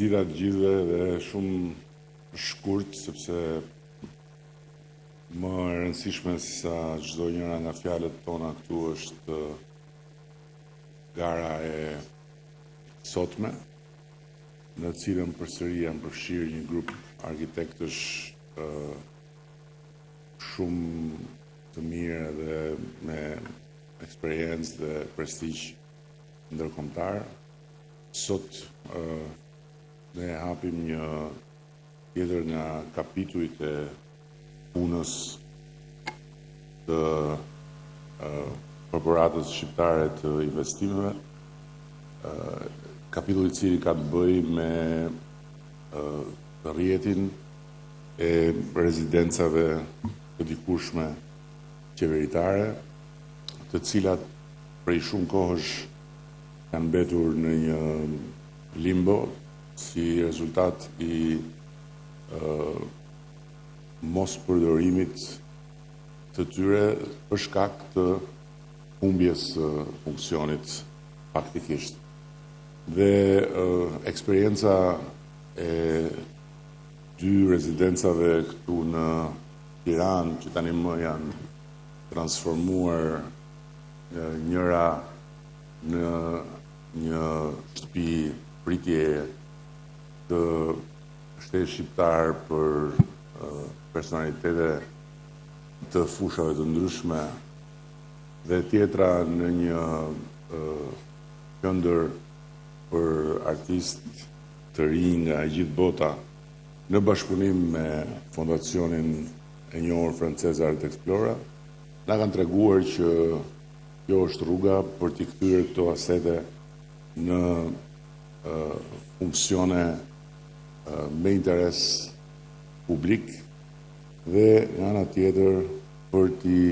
Mirëdita të gjithëve dhe shumë shkurt sepse më e rëndësishme sa çdo njëra nga fjalët tona këtu është gara e sotme, në cilën përsëri janë përfshirë një grup arkitektësh shumë të mirë dhe me eksperiencë dhe prestigj ndërkombëtar. Sot ne hapim një tjetër nga kapitujt e punës të korporatës shqiptare të investimeve, kapitulli i cili ka të bëjë me rrjetin e rezidencave të dikurshme qeveritare, të cilat prej shumë kohësh kanë mbetur në një limbo si rezultat i mos përdorimit të tyre për shkak të humbjes funksionit faktikisht. Dhe eksperienca e dy rezidencave këtu në Tiranë, që tani më janë transformuar njëra në një shtëpi pritje të shtetit shqiptar për personalitete të fushave të ndryshme dhe tjetra në një qendër për artistë të rinj nga gjithë bota, në bashkëpunim me fondacionin e njohur francez Art Explora, na kanë treguar që kjo është rruga për t'i kthyer këto asete në funksione me interes publik dhe nga ana tjetër për t'i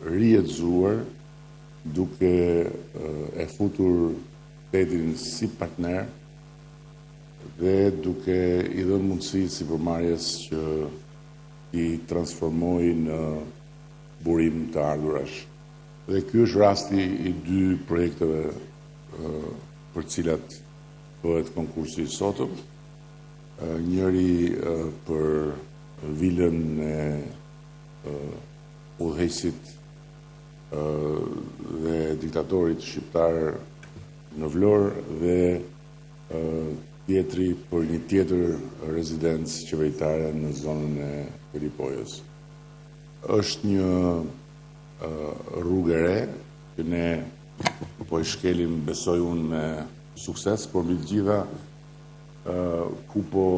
rihetëzuar duke e futur shtetin si partner dhe duke i dhënë mundësi sipërmarrjes që i transformojë në burim të ardhurash. Dhe ky është rasti i dy projekteve për cilat bëhet konkursi i sotëm. Njëri për vilën e udhëheqësit dhe diktatorit shqiptar në Vlorë dhe tjetri për një tjetër rezidencë qeveritare në zonën e Peripojës. Është një rrugë e re që ne po e shkelim, besoj unë, me sukses, por mbi të gjitha ku po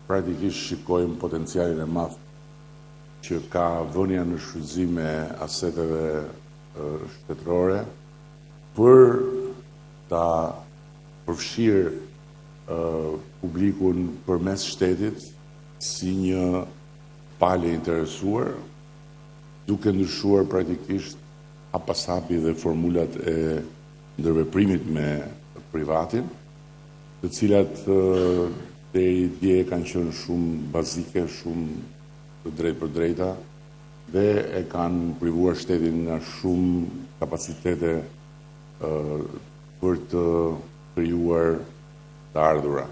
praktikisht shikojmë potencialin e madh që ka vënia në shfrytëzim e aseteve shtetërore për ta përfshirë publikun përmes shtetit si një palë e interesuar, duke ndryshuar praktikisht hap pas hapi dhe formulat e ndërveprimit me privatin, të cilat deri dje kanë qenë shumë bazike, shumë të drejtë për drejta dhe e kanë privuar shtetin nga shumë kapacitete për të krijuar të ardhura.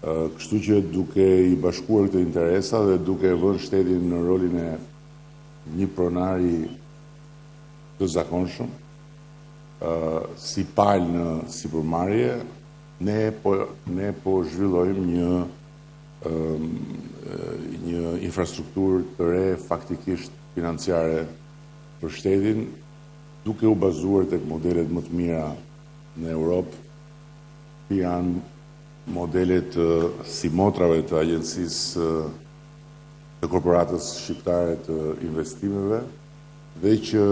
Kështu që duke i bashkuar këto interesa dhe duke vënë shtetin në rolin e një pronari të zakonshëm, si palë në sipërmarrje, ne po zhvillojmë një infrastrukturë të re faktikisht financiare për shtetin, duke u bazuar tek modelet më të mira në Europë, që janë modelet si motrave të agjencisë të korporatës shqiptare të investimeve dhe që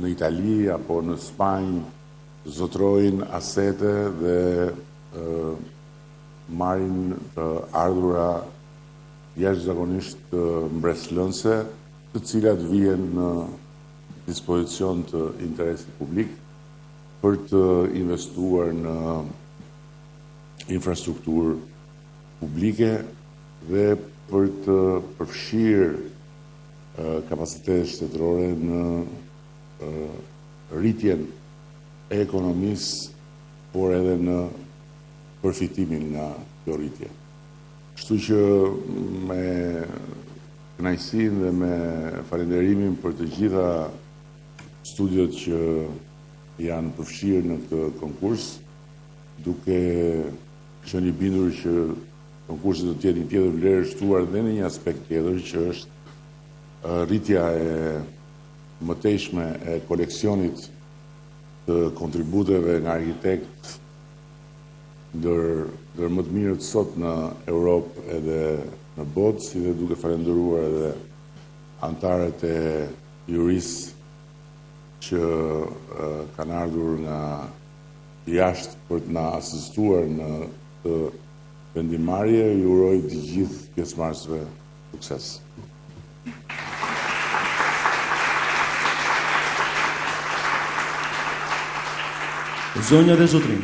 në Itali apo në Spanjë zotrojnë asete dhe marrin të ardhura jashtëzakonisht mbreslënse, të cilat vijnë në dispozicion të interesit publik për të investuar në infrastrukturë publike dhe për të përfshirë kapacitetet shtetërore në rritjen e ekonomisë por edhe në përfitimin nga kjo rritje. Kështu që me kënaqësinë dhe me falënderimin për të gjitha studiot që janë përfshirë në këtë konkurs, duke qenë i bindur që konkursi do të jetë një tjetër vlerë shtuar dhe në një aspekt tjetër që është rritja e mëtejshme e koleksionit të kontributeve nga arkitekt ndër më të mirët sot në Europë edhe në botë, si dhe duke falendëruar edhe antarët e jurisë që kanë ardhur nga jashtë për të na asistuar në të vendimarrje. Ju uroj të gjithë pjesëmarrësve sukses. Zonja dhe zotrinj,